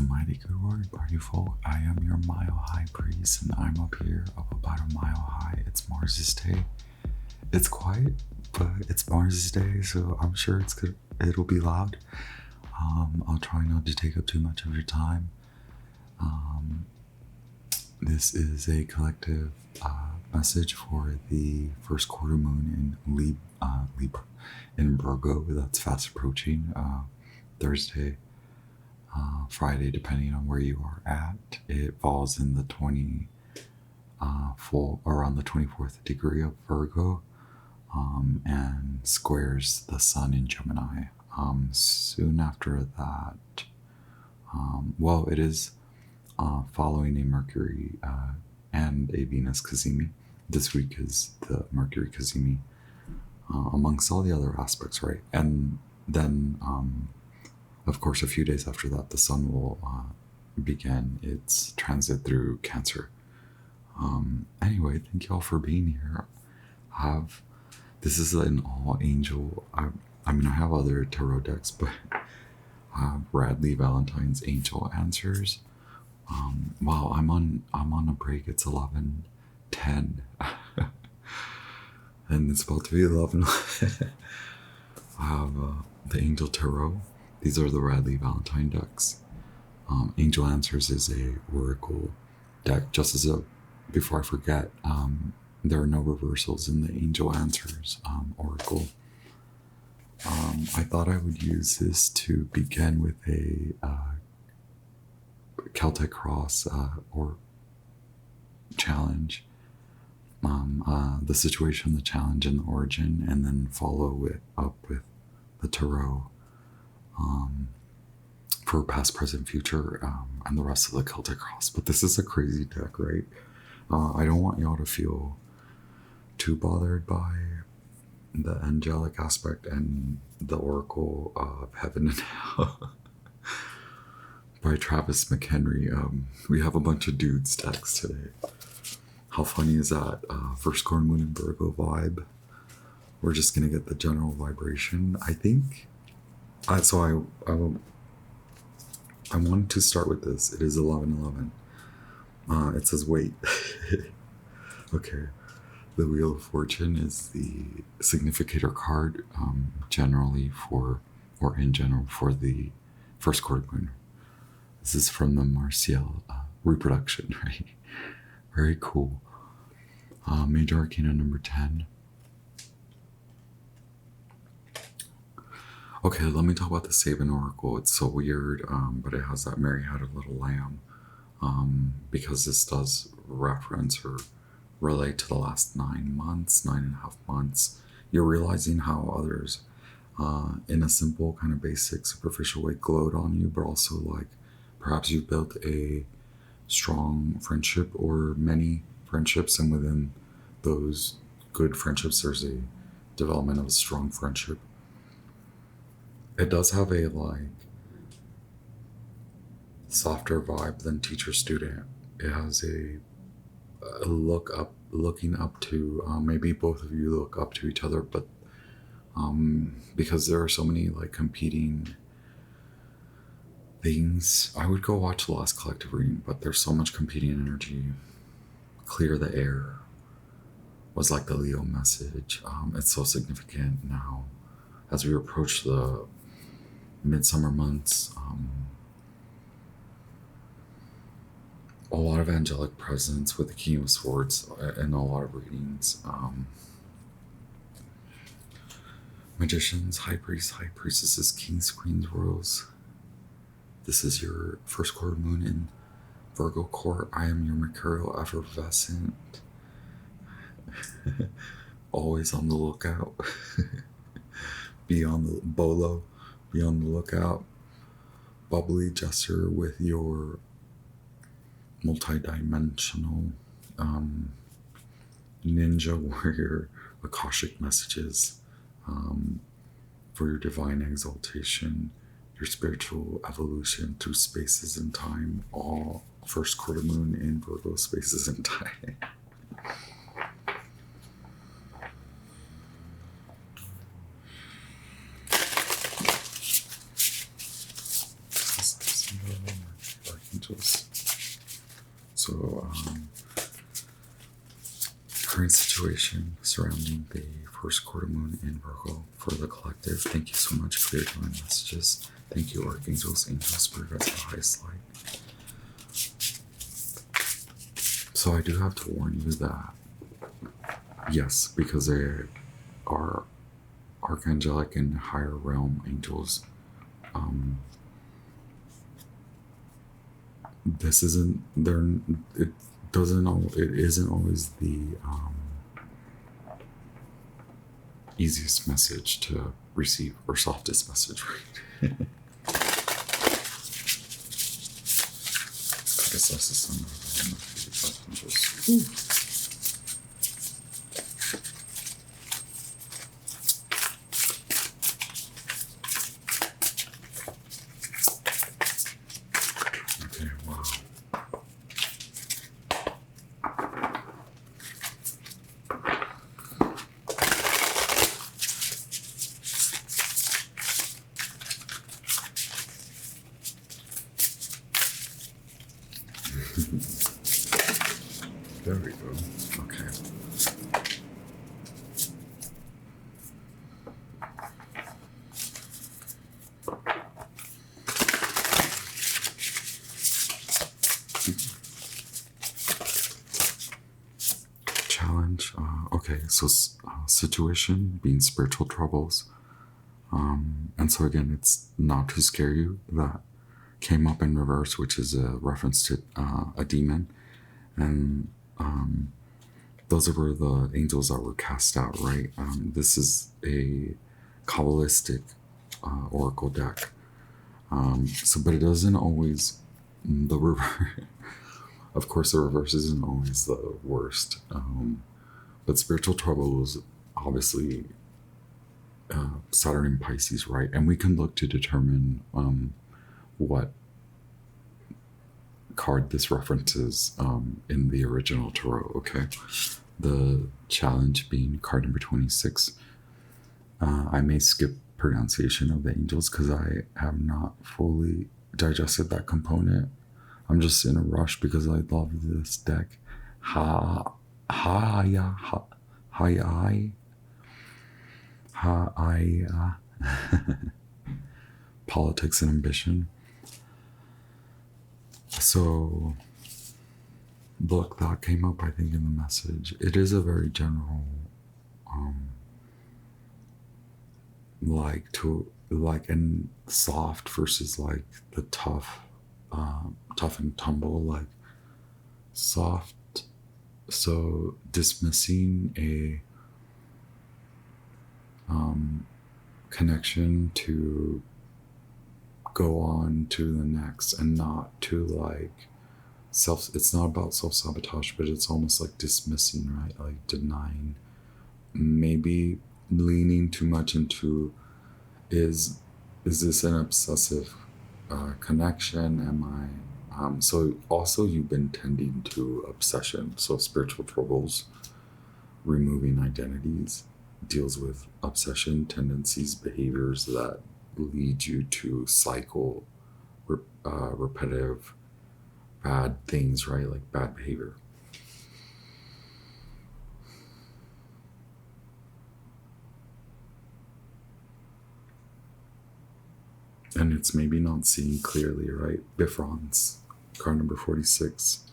a mighty good word, party folk. I am your mile high priest, and I'm up here up about a mile high. It's Mars's day. It's quiet, but it's Mars's day, so I'm sure it's good. It'll be loud. I'll try not to take up too much of your time. This is a collective message for the first quarter moon in Libra, in Virgo. That's fast approaching. Thursday, Friday, depending on where you are at. It falls in the around the 24th degree of Virgo, and squares the sun in Gemini. Soon after that, well, it is following a Mercury and a Venus Cazimi. This week is the Mercury Cazimi, amongst all the other aspects, right? And then, of course, a few days after that, the sun will begin its transit through Cancer. Anyway, thank you all for being here. This is an all angel. I mean, I have other tarot decks, but Bradley Valentine's Angel Answers. Wow, I'm on a break. It's 11:10, and it's about to be 11. I have the Angel Tarot. These are the Bradley Valentine decks. Angel Answers is a oracle deck. Before I forget, there are no reversals in the Angel Answers oracle. I thought I would use this to begin with a Celtic cross or challenge, the situation, the challenge, and the origin, and then follow it up with the tarot for past, present, future, and the rest of the Celtic cross. But this is a crazy deck, right? I don't want y'all to feel too bothered by the angelic aspect and the oracle of heaven and hell by Travis McHenry. We have a bunch of dudes decks today. How funny is that? First quarter moon in Virgo vibe. We're just gonna get the general vibration, I think. I wanted to start with this. It is 11:11. It says wait. Okay. The Wheel of Fortune is the significator card, generally in general for the first quarter moon. This is from the Martial reproduction, right? Very cool. Major Arcana number 10. Okay, let me talk about the Sabin Oracle. It's so weird, but it has that Mary Had a Little Lamb, because this does reference or relate to the last 9.5 months. You're realizing how others, in a simple, kind of basic, superficial way, glowed on you, but also like perhaps you've built a strong friendship or many friendships, and within those good friendships, there's a development of a strong friendship. It does have a like softer vibe than teacher-student. It has a looking up to, maybe both of you look up to each other, but because there are so many like competing things, I would go watch the last collective reading, but there's so much competing energy. Clear the air was like the Leo message. It's so significant now as we approach the midsummer months. A lot of angelic presence with the King of Swords in a lot of readings. Magicians, High Priests, High Priestesses, Kings, Queens, Royals. This is your first quarter moon in Virgo court. I am your mercurial effervescent. Always on the lookout. Be on the bolo. Be on the lookout. Bubbly jester with your multi-dimensional ninja warrior Akashic messages for your divine exaltation, your spiritual evolution through spaces and time, all first quarter moon in Virgo spaces and time. Archangels. So, current situation surrounding the first quarter moon in Virgo for the collective. Thank you so much for your divine messages. Thank you, Archangels, Angels, Spirit Guides, the highest light. So I do have to warn you that, yes, because they are archangelic and higher realm angels, this isn't, it isn't always the easiest message to receive, or softest message, right? I guess that's the sun. Okay, wow. There we go. Okay. Challenge. Okay, so situation being spiritual troubles. And so again, it's not to scare you. That came up in reverse, which is a reference to a demon. And those were the angels that were cast out, right? This is a Kabbalistic oracle deck. But it doesn't always, the reverse, of course, the reverse isn't always the worst. But spiritual trouble is obviously Saturn in Pisces, right? And we can look to determine what card this references in the original tarot, okay? The challenge being card number 26. I may skip pronunciation of the angels because I have not fully digested that component. I'm just in a rush because I love this deck. Politics and ambition. So, look, that came up, I think, in the message. It is a very general, and soft versus like the tough and tumble, like soft. So dismissing a connection to go on to the next, and not to like it's not about self-sabotage, but it's almost like dismissing, right? Like denying, maybe leaning too much into, is this an obsessive connection? Am I so also you've been tending to obsession. So spiritual troubles, removing identities, deals with obsession, tendencies, behaviors that lead you to cycle repetitive bad things, right? Like bad behavior. And it's maybe not seeing clearly, right? Bifrons, card number 46,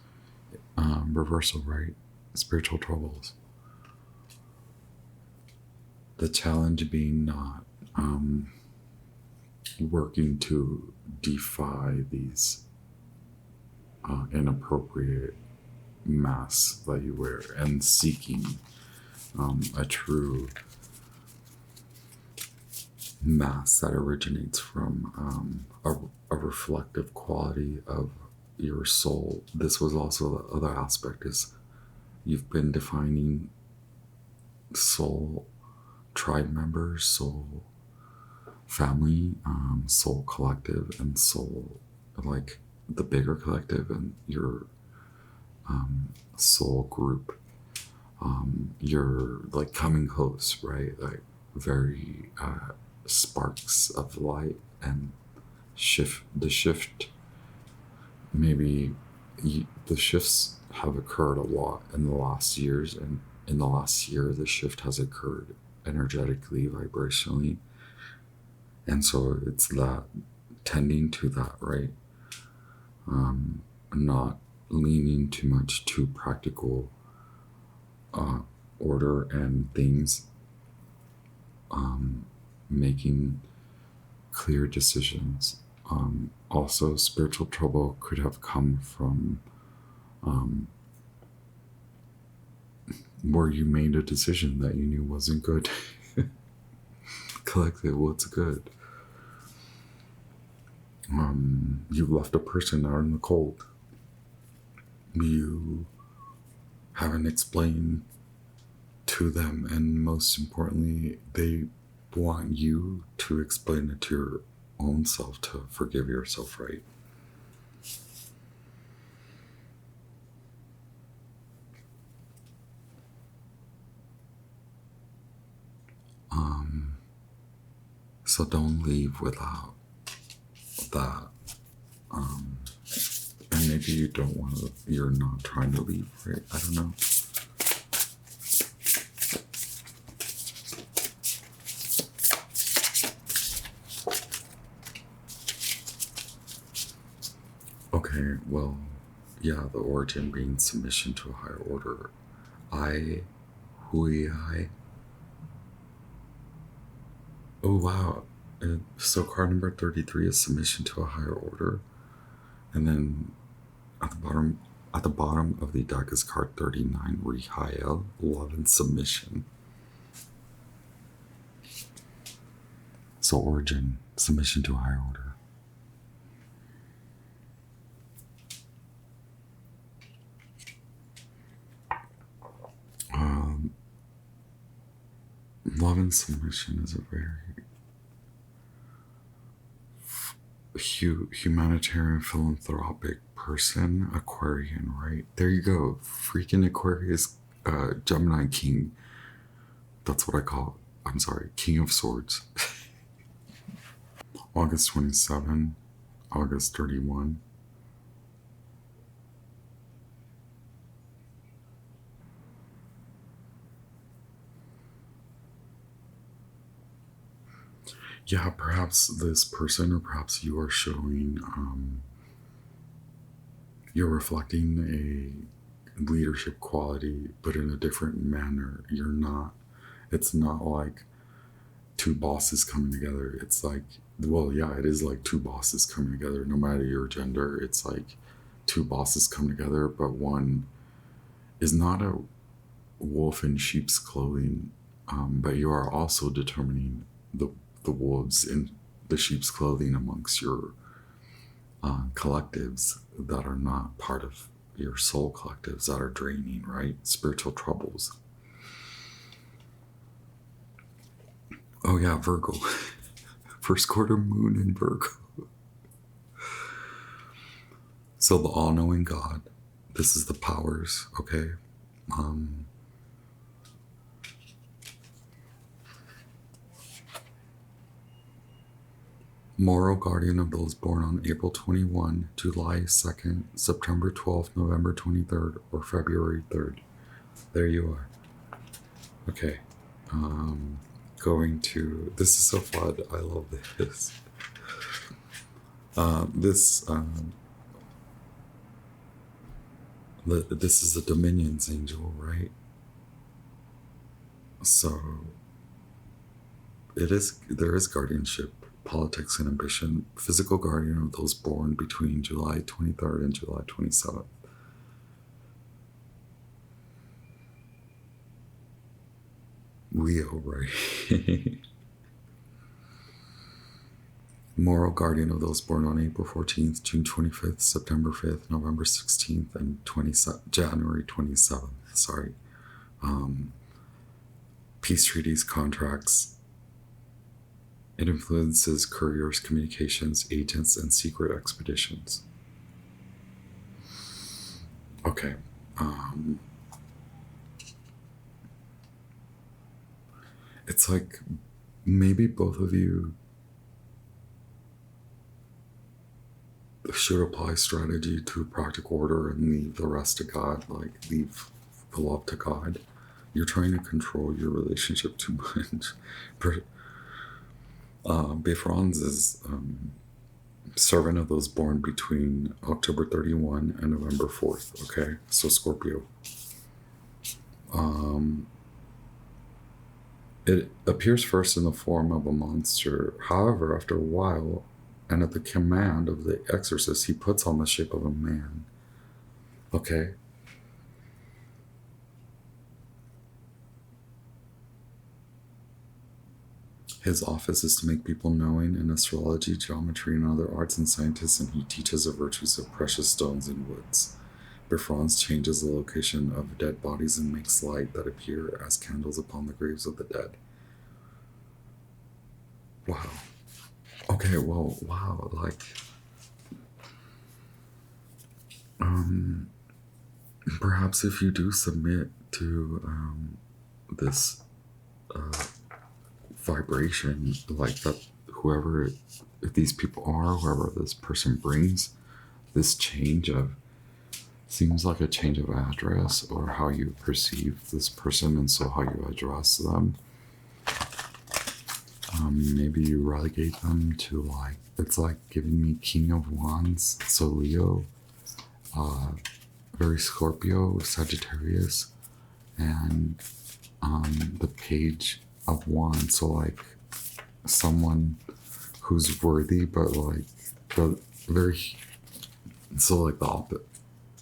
reversal, right? Spiritual troubles. The challenge being not working to defy these inappropriate masks that you wear, and seeking a true mask that originates from a reflective quality of your soul. This was also the other aspect, is you've been defining soul tribe members, soul family, soul collective, and soul, like the bigger collective, and your soul group. You're like coming close, right? Like very sparks of light, and the shift maybe the shifts have occurred a lot in the last years, and in the last year the shift has occurred energetically, vibrationally, and so it's that, tending to that, right? Not leaning too much to practical order and things, making clear decisions. Also, spiritual trouble could have come from where you made a decision that you knew wasn't good. Collective, what's good? You left a person out in the cold. You haven't explained to them, and most importantly, they want you to explain it to your own self, to forgive yourself, right? So don't leave without that. And maybe you don't want to, you're not trying to leave, right? I don't know. Okay, well, yeah, the origin being submission to a higher order. I. Oh, wow. So card number 33 is submission to a higher order. And then at the bottom of the deck is card 39, Rihael, love and submission. So origin, submission to a higher order. Love and submission is a very humanitarian, philanthropic person, Aquarian, right? There you go. Freaking Aquarius, Gemini King. That's what I call it. I'm sorry, King of Swords. August 27, August 31. Yeah, perhaps this person, or perhaps you are showing, you're reflecting a leadership quality, but in a different manner. It's not like two bosses coming together. It's like, well, yeah, it is like two bosses coming together, no matter your gender. It's like two bosses come together, but one is not a wolf in sheep's clothing, but you are also determining the wolves in the sheep's clothing amongst your collectives that are not part of your soul collectives, that are draining, right? Spiritual troubles. Oh yeah, Virgo. First quarter moon in Virgo. So the all-knowing God. This is the powers, okay? Moral guardian of those born on April 21, July 2nd, September 12th, November 23rd, or February 3rd. There you are. Okay. Going to, this is so fun. I love this. This is the Dominions angel, right? So there is guardianship, politics, and ambition. Physical guardian of those born between July 23rd and July 27th. Leo, right? Moral guardian of those born on April 14th, June 25th, September 5th, November 16th, and January 27th. Sorry. Peace treaties, contracts. It influences couriers, communications, agents, and secret expeditions. Okay. It's like maybe both of you, should apply strategy to practical order and leave the rest to God, like leave the love to God. You're trying to control your relationship too much. Befrons is servant of those born between October 31 and November 4th, okay? So Scorpio. It appears first in the form of a monster. However, after a while, and at the command of the exorcist, he puts on the shape of a man. Okay? His office is to make people knowing in astrology, geometry, and other arts and sciences, and he teaches the virtues of precious stones and woods. Befrons changes the location of dead bodies and makes light that appear as candles upon the graves of the dead. Wow. Okay, well, wow, like, perhaps if you do submit to this vibration, like that, whoever, if these people are, whoever this person brings, this change of, seems like a change of address or how you perceive this person, and so how you address them. Maybe you relegate them to, like, it's like giving me King of Wands, so Leo, very Scorpio, Sagittarius, and the Page of Wands, so like someone who's worthy, but like the very, so like the opposite,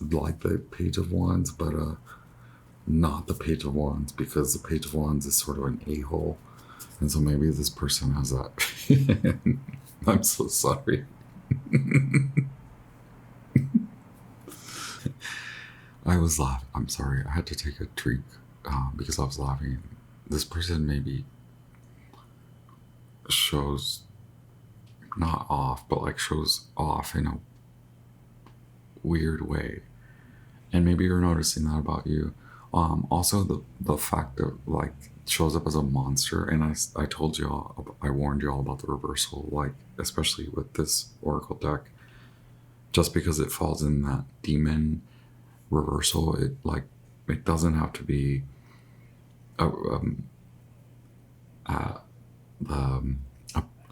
like the Page of Wands, but not the Page of Wands, because the Page of Wands is sort of an a-hole, and so maybe this person has that. I'm so sorry. I was laughing. I'm sorry. I had to take a drink because I was laughing. This person maybe shows not off, but like shows off in a weird way, and maybe you're noticing that about you. Also, the fact that like shows up as a monster, and I told y'all, I warned y'all about the reversal, like especially with this oracle deck, just because it falls in that demon reversal, it like, it doesn't have to be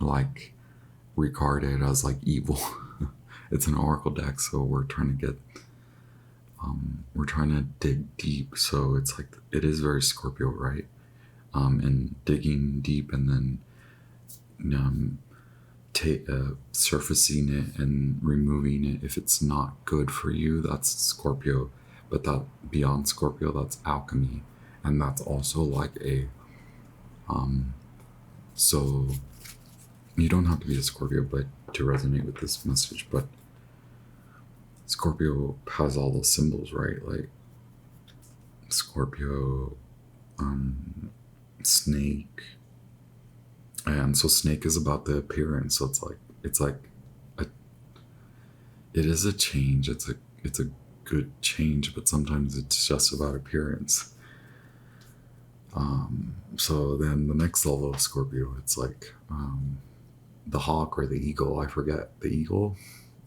like regarded as like evil. It's an oracle deck, so we're trying to get we're trying to dig deep, so it's like, it is very Scorpio, right? And digging deep, and then surfacing it and removing it if it's not good for you. That's Scorpio. But that beyond Scorpio, that's alchemy, and that's also like a so you don't have to be a Scorpio but to resonate with this message, but Scorpio has all those symbols, right? Like Scorpio, snake, and so snake is about the appearance, so it's like it is a change, it's a good change, but sometimes it's just about appearance. So then the next level of Scorpio, it's like the hawk or the eagle, I forget, the eagle,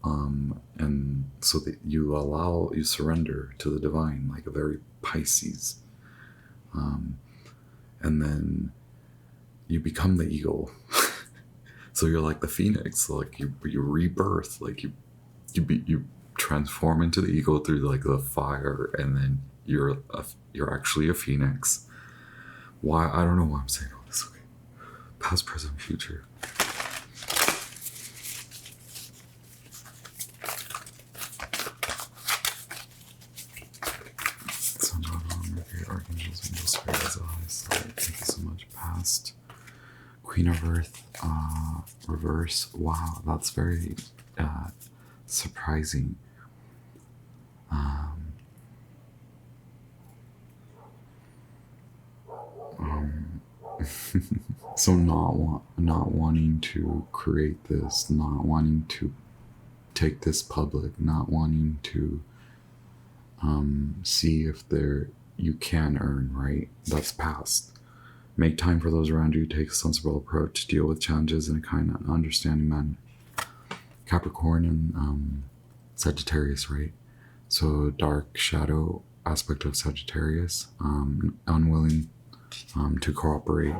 and so that you surrender to the divine, like a very Pisces, and then you become the eagle. So you're like the phoenix, like you rebirth, like you transform into the eagle through like the fire, and then you're actually a phoenix. Why? I don't know why I'm saying all this. Okay. Past, present, future. Sun, God, Mercury, archangels, angels, spirits, eyes. Thank you so much. Past, Queen of Earth, reverse. Wow, that's very surprising. So not wanting to create this, not wanting to take this public, not wanting to see if you can earn, right? That's past. Make time for those around you. Take a sensible approach. Deal with challenges in a kind and understanding manner. Capricorn and Sagittarius, right? So dark shadow aspect of Sagittarius, unwilling to cooperate.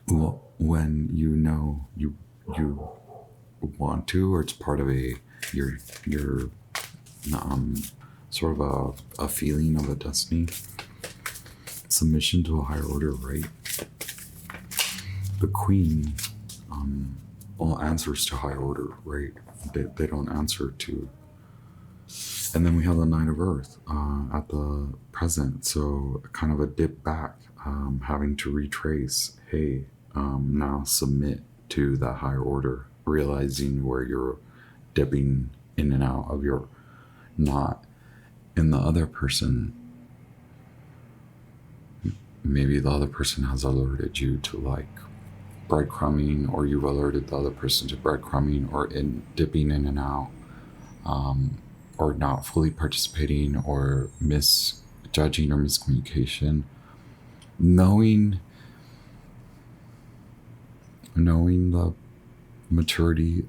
When you know you want to, or it's part of your sort of a feeling of a destiny. Submission to a higher order, right? The Queen answers to higher order, right? They don't answer to. And then we have the Knight of Earth at the present, so kind of a dip back, having to retrace. Hey, now submit to that higher order, realizing where you're dipping in and out of your knot. And the other person, maybe the other person has alerted you to like breadcrumbing, or you've alerted the other person to breadcrumbing, or in dipping in and out, or not fully participating, or misjudging or miscommunication. Knowing the maturity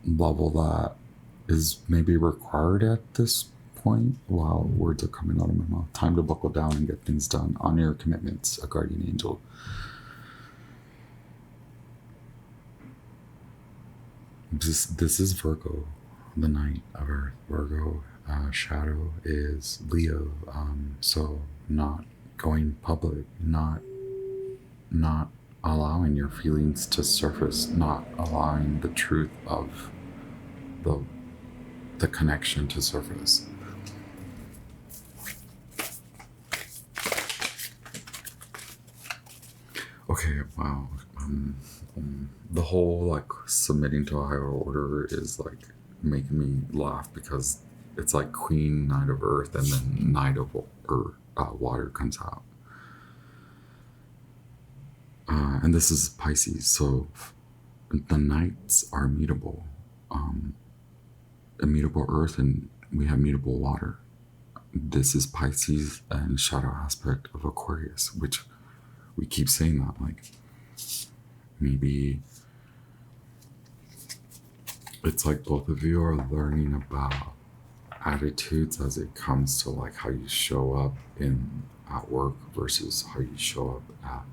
level that is maybe required at this point. Wow, words are coming out of my mouth. Time to buckle down and get things done. Honor your commitments, a guardian angel. This is Virgo, the Knight of Earth. Virgo shadow is Leo, so not going public, not allowing your feelings to surface, not allowing the truth of the connection to surface. Okay, wow. The whole like submitting to a higher order is like making me laugh, because it's like Queen, Knight of Earth, and then Knight of Water comes out. And this is Pisces, so the Knights are mutable. Immutable Earth, and we have mutable water. This is Pisces and shadow aspect of Aquarius, which we keep saying that, like, maybe it's like both of you are learning about attitudes as it comes to like how you show up at work versus how you show up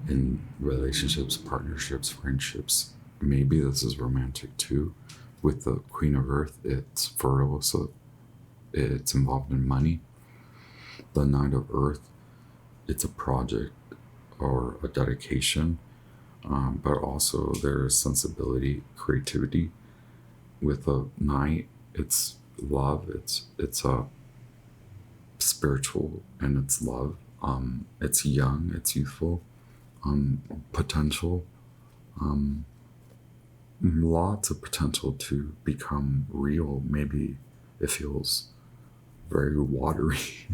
in relationships, partnerships, friendships. Maybe this is romantic too. With the Queen of Earth, it's fertile, so it's involved in money. The Knight of Earth, it's a project or a dedication, but also there's sensibility, creativity. With a Knight, it's love, it's a spiritual, and it's love. It's young, it's youthful, potential, lots of potential to become real. Maybe it feels very watery.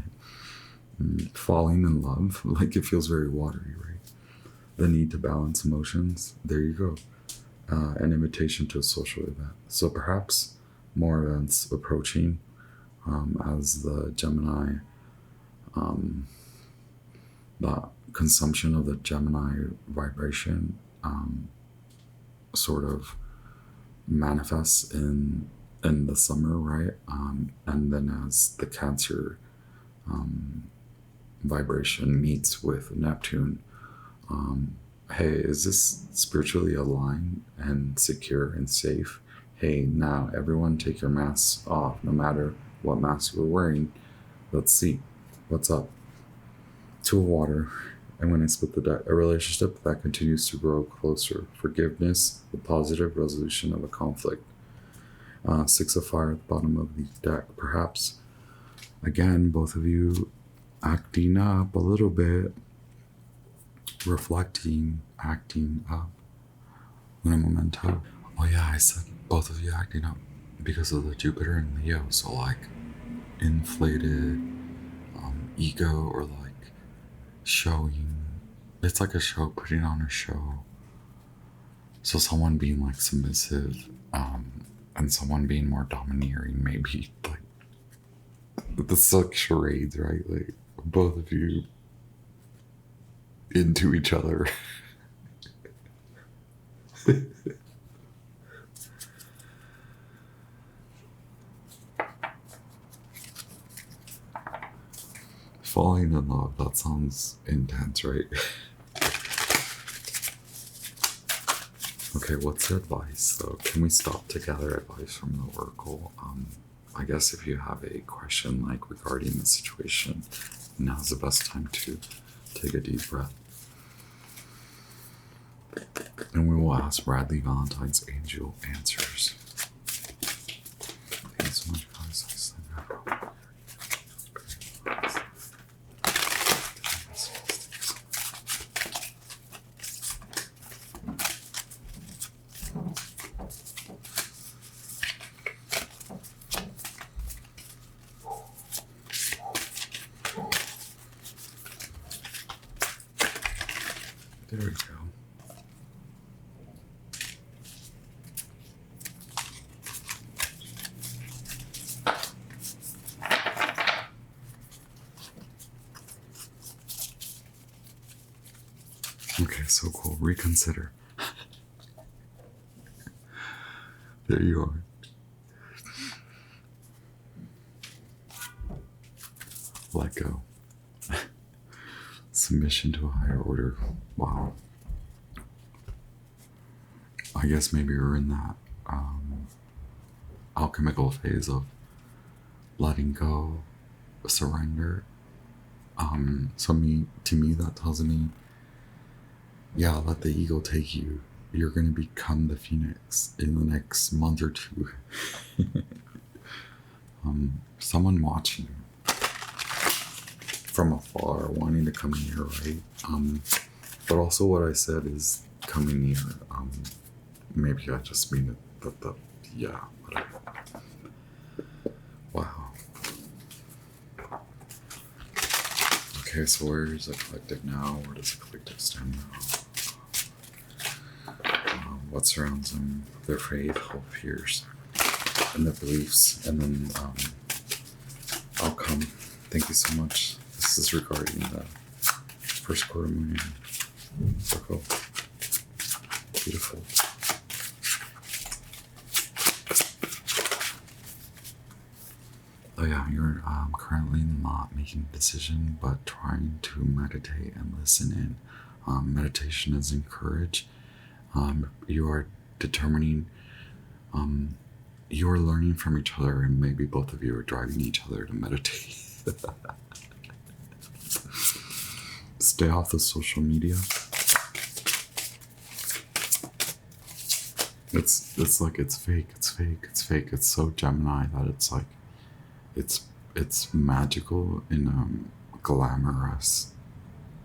Falling in love, like it feels very watery, right? The need to balance emotions, there you go. An invitation to a social event. So perhaps more events approaching as the Gemini, the consumption of the Gemini vibration sort of manifests in the summer, right? And then as the Cancer vibration meets with Neptune, hey, is this spiritually aligned and secure and safe? Hey, now everyone take your masks off, no matter what mask you're wearing. Let's see what's up. Two of Water. And when I split the deck, a relationship that continues to grow closer. Forgiveness, the positive resolution of a conflict. Six of Fire at the bottom of the deck. Perhaps, again, both of you acting up a little bit, reflecting, acting up. Luna Memento. Oh yeah, I said both of you acting up because of the Jupiter and Leo. So like inflated ego, or like showing. It's like a show, putting on a show. So someone being like submissive, and someone being more domineering, maybe like the like charades, right? Like both of you into each other. Falling in love, that sounds intense, right? Okay, what's the advice? So can we stop together? Advice from the Oracle. I guess if you have a question like regarding the situation, now's the best time to take a deep breath. And we will ask Bradley Valentine's angel answers. Thank you so much, guys. There we go. Okay, so cool. Reconsider. There you are. Let go. Submission to a higher order. Wow. I guess maybe we're in that alchemical phase of letting go, surrender. To me, that tells me, yeah, let the ego take you. You're going to become the phoenix in the next month or two. Someone watching from afar, wanting to come near, right? But also what I said is coming near. Maybe I just mean it, yeah, whatever. Wow. Okay, so where is the collective now? Where does the collective stand now? What surrounds them? Their faith, hope, fears, and their beliefs, and then outcome. Thank you so much. This is regarding the first quarter moon in Virgo. Beautiful. Oh yeah, you're currently not making a decision, but trying to meditate and listen in. Meditation is encouraged. You are determining, you are learning from each other, and maybe both of you are driving each other to meditate. Stay off the social media. It's like it's fake. It's so Gemini that it's like it's magical in a glamorous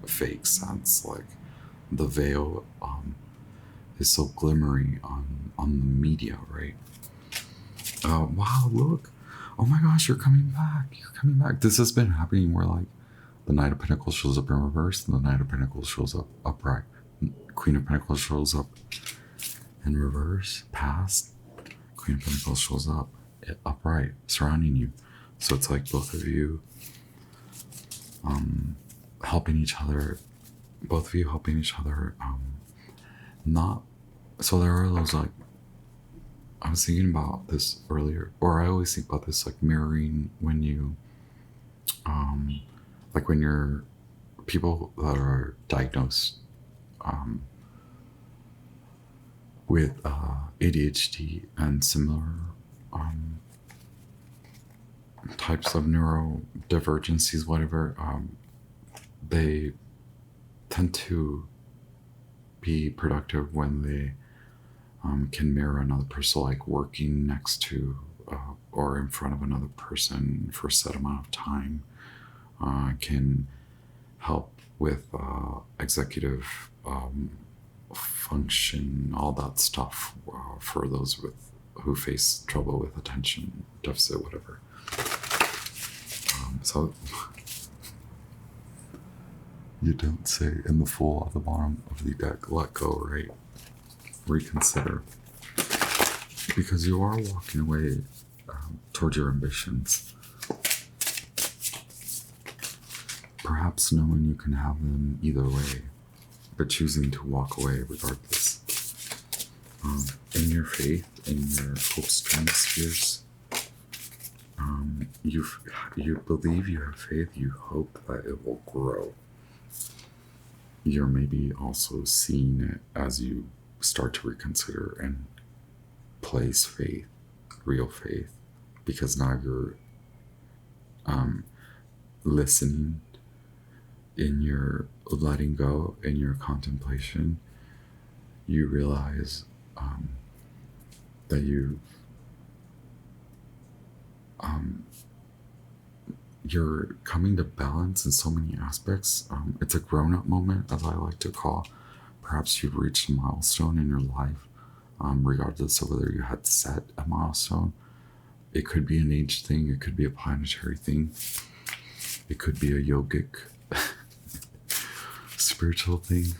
fake sense. Like the veil is so glimmery on the media, right? Wow, look. Oh my gosh, you're coming back. This has been happening where like the Knight of Pentacles shows up in reverse and the Knight of Pentacles shows up upright. Queen of Pentacles shows up in reverse, past. Queen of Pentacles shows up upright, surrounding you. So it's like both of you helping each other, not, so there are those like, I was thinking about this earlier, or I always think about this like mirroring when you, like when you're people that are diagnosed with ADHD and similar types of neurodivergencies, whatever, they tend to be productive when they can mirror another person, like working next to or in front of another person for a set amount of time, can help with executive function, all that stuff, for those who face trouble with attention deficit, whatever. So you don't say in the Fool at the bottom of the deck, let go, right? Reconsider. Because you are walking away towards your ambitions. Perhaps knowing you can have them either way, but choosing to walk away regardless. In your faith, in your hopes, dreams, fears, you believe, you have faith, you hope that it will grow. You're maybe also seeing it as you start to reconsider and place faith, real faith, because now you're listening in your letting go, in your contemplation. You realize that you're coming to balance in so many aspects. It's a grown-up moment, as I like to call. Perhaps you've reached a milestone in your life, regardless of whether you had set a milestone. It could be an age thing, it could be a planetary thing, it could be a yogic, spiritual thing.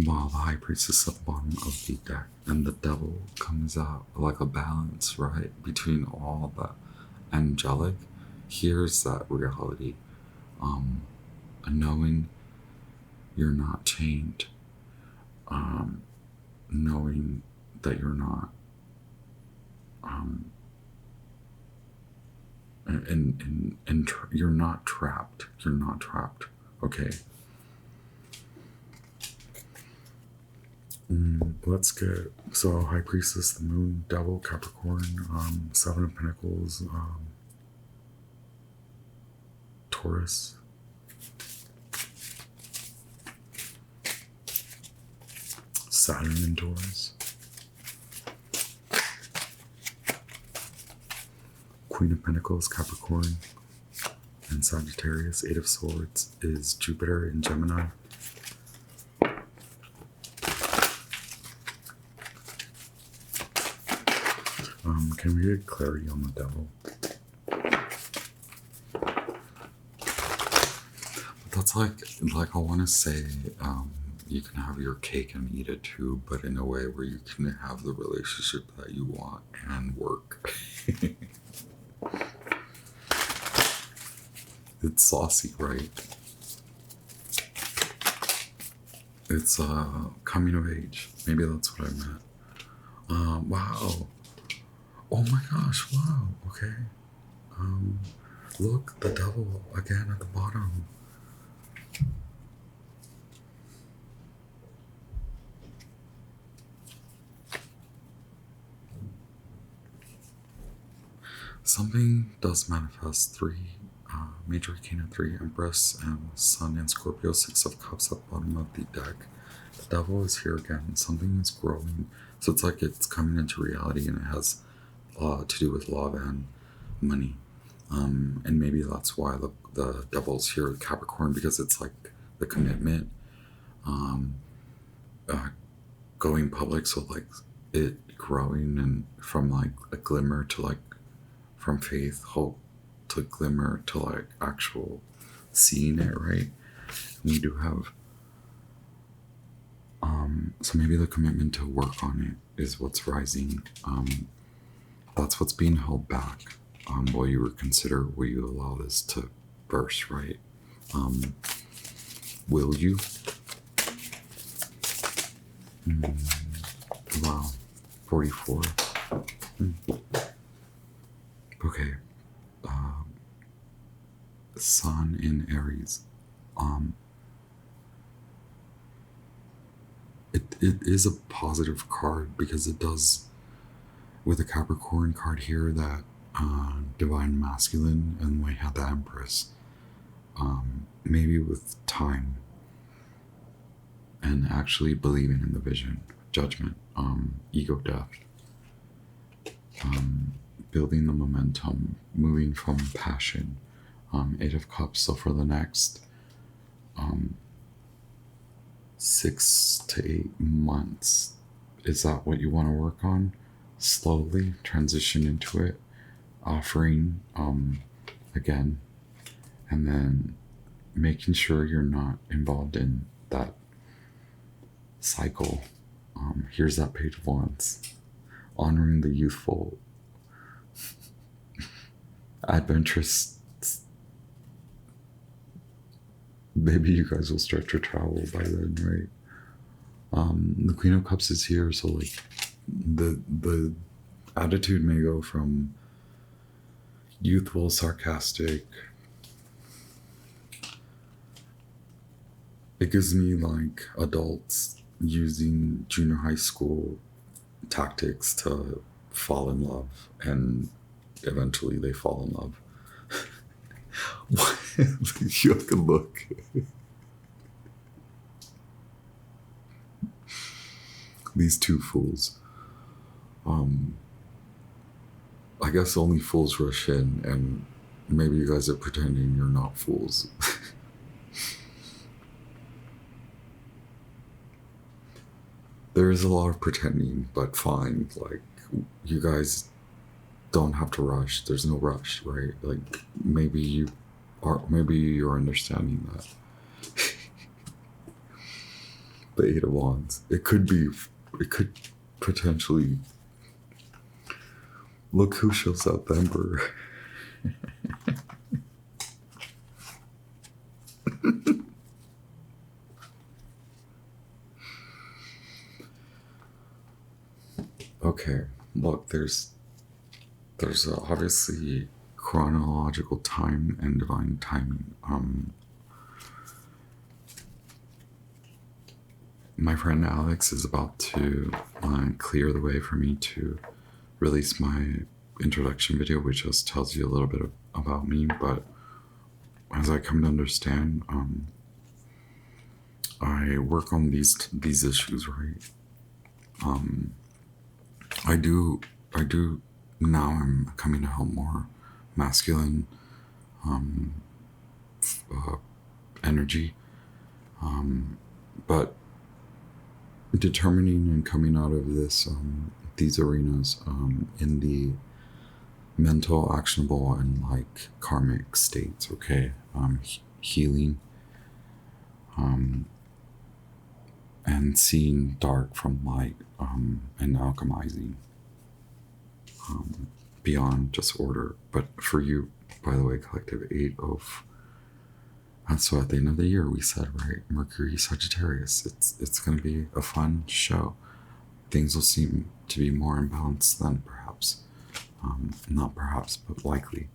While the High Priestess at the bottom of the deck and the Devil comes out like a balance, right, between all the angelic. Here's that reality, knowing you're not chained, knowing that you're not, you're not trapped. You're not trapped. Okay. Let's get, so High Priestess, the Moon, Devil, Capricorn, Seven of Pentacles, Taurus, Saturn in Taurus, Queen of Pentacles, Capricorn, and Sagittarius. Eight of Swords is Jupiter in Gemini. Can we get clarity on the Devil? That's like I want to say, you can have your cake and eat it too, but in a way where you can have the relationship that you want and work. It's saucy, right? It's coming of age. Maybe that's what I meant. Wow. Oh my gosh, wow, okay. Look, the Devil again at the bottom. Something does manifest. Three, Major Arcana 3, Empress, and Sun in Scorpio, Six of Cups at the bottom of the deck. The Devil is here again. Something is growing. So it's like it's coming into reality, and it has to do with love and money. And maybe that's why the Devil's here with Capricorn, because it's like the commitment, going public. So like it growing, and from like a glimmer to like, from faith, hope to glimmer to like actual seeing it, right? And we do have, so maybe the commitment to work on it is what's rising. That's what's being held back. Will you reconsider? Will you allow this to burst, right? Will you? Wow. 44. Okay. Sun in Aries. It is a positive card, because it does, with a Capricorn card here, that divine masculine, and we had the Empress, maybe with time and actually believing in the vision, judgment, ego death, building the momentum, moving from passion. Eight of Cups. So for the next 6 to 8 months, is that what you want to work on? Slowly transition into it, offering again, and then making sure you're not involved in that cycle. Here's that Page of Wands, honoring the youthful, adventurous. Maybe you guys will start to travel by then, right? The Queen of Cups is here, so like the attitude may go from youthful, sarcastic. It gives me like adults using junior high school tactics to fall in love, and eventually they fall in love. What? You can look. These two fools. I guess only fools rush in, and maybe you guys are pretending you're not fools. There is a lot of pretending, but fine. Like, you guys don't have to rush. There's no rush, right? Like, maybe you're understanding that. The Eight of Wands. It could potentially. Look who shows up, the Emperor. Okay, look, there's obviously chronological time and divine timing. My friend Alex is about to clear the way for me to release my introduction video, which just tells you a little bit about me. But as I come to understand, I work on these issues, right? I do now. I'm coming to help more masculine energy, but determining and coming out of this these arenas in the mental, actionable, and like karmic states. Okay, healing, and seeing dark from light, and alchemizing beyond just order. But for you, by the way, collective 8 of. So at the end of the year, we said, right, Mercury, Sagittarius. It's going to be a fun show. Things will seem to be more in balance than perhaps. Not perhaps, but likely.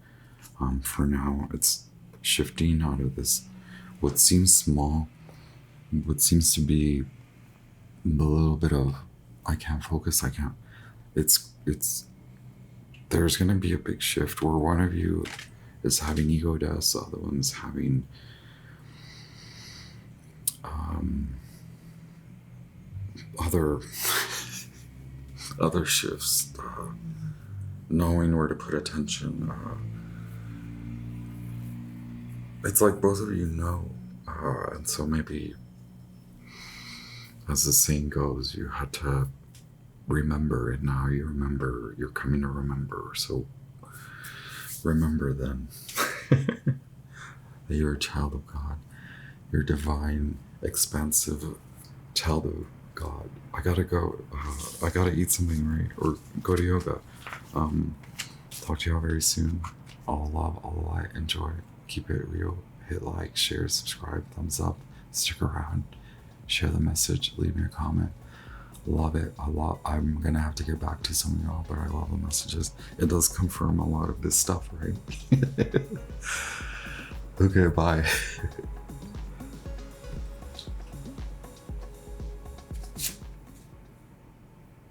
For now, it's shifting out of this, what seems small, what seems to be the little bit of, I can't focus, it's, there's going to be a big shift where one of you is having ego deaths, the other one's having other shifts, knowing where to put attention. It's like both of you know, and so maybe, as the saying goes, you had to remember, and now you remember, you're coming to remember. So remember then that you're a child of God. You're divine, expansive child of God. I gotta go. I gotta eat something, right? Or go to yoga. Talk to y'all very soon. All love, all light. Enjoy. Keep it real. Hit like, share, subscribe, thumbs up. Stick around. Share the message. Leave me a comment. Love it. I'm gonna have to get back to some of y'all, but I love the messages. It does confirm a lot of this stuff, right? Okay, bye.